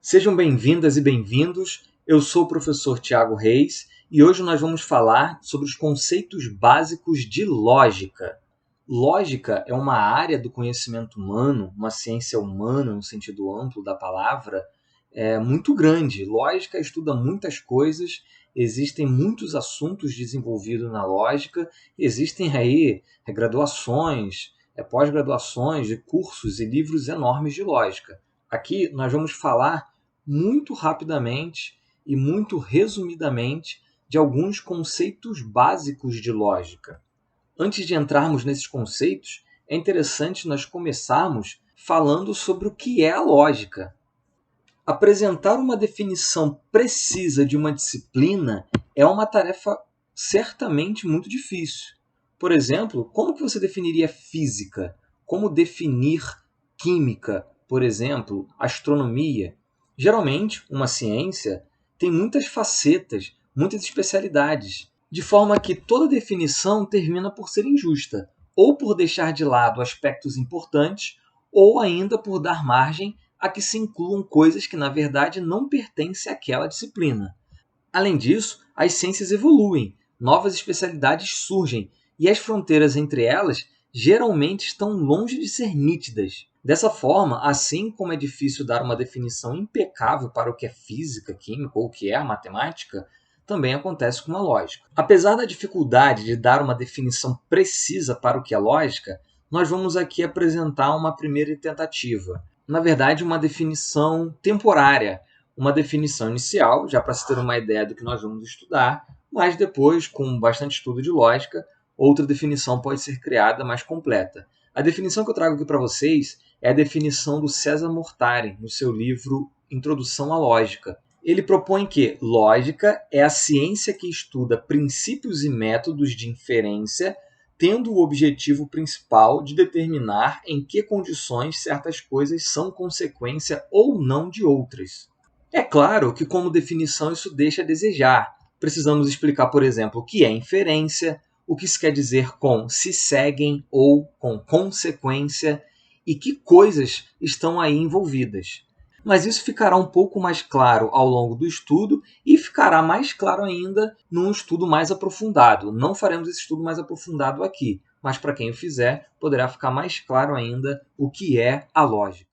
Sejam bem-vindas e bem-vindos. Eu sou o professor Tiago Reis e hoje nós vamos falar sobre os conceitos básicos de lógica. Lógica é uma área do conhecimento humano, uma ciência humana no sentido amplo da palavra, muito grande. Lógica estuda muitas coisas, existem muitos assuntos desenvolvidos na lógica, existem aí graduações, pós-graduações de cursos e livros enormes de lógica. Aqui nós vamos falar muito rapidamente e muito resumidamente de alguns conceitos básicos de lógica. Antes de entrarmos nesses conceitos, é interessante nós começarmos falando sobre o que é a lógica. Apresentar uma definição precisa de uma disciplina é uma tarefa certamente muito difícil. Por exemplo, como que você definiria física? Como definir química, por exemplo, astronomia? Geralmente, uma ciência tem muitas facetas, muitas especialidades, de forma que toda definição termina por ser injusta, ou por deixar de lado aspectos importantes, ou ainda por dar margem a que se incluam coisas que, na verdade, não pertencem àquela disciplina. Além disso, as ciências evoluem, novas especialidades surgem e as fronteiras entre elas geralmente estão longe de ser nítidas. Dessa forma, assim como é difícil dar uma definição impecável para o que é física, química ou o que é a matemática, também acontece com a lógica. Apesar da dificuldade de dar uma definição precisa para o que é lógica, nós vamos aqui apresentar uma primeira tentativa. Na verdade, uma definição temporária, uma definição inicial, já para se ter uma ideia do que nós vamos estudar, mas depois, com bastante estudo de lógica, outra definição pode ser criada mais completa. A definição que eu trago aqui para vocês é a definição do César Mortari, no seu livro Introdução à Lógica. Ele propõe que lógica é a ciência que estuda princípios e métodos de inferência, tendo o objetivo principal de determinar em que condições certas coisas são consequência ou não de outras. É claro que, como definição, isso deixa a desejar. Precisamos explicar, por exemplo, o que é inferência, o que se quer dizer com se seguem ou com consequência e que coisas estão aí envolvidas. Mas isso ficará um pouco mais claro ao longo do estudo e ficará mais claro ainda num estudo mais aprofundado. Não faremos esse estudo mais aprofundado aqui, mas para quem o fizer, poderá ficar mais claro ainda o que é a lógica.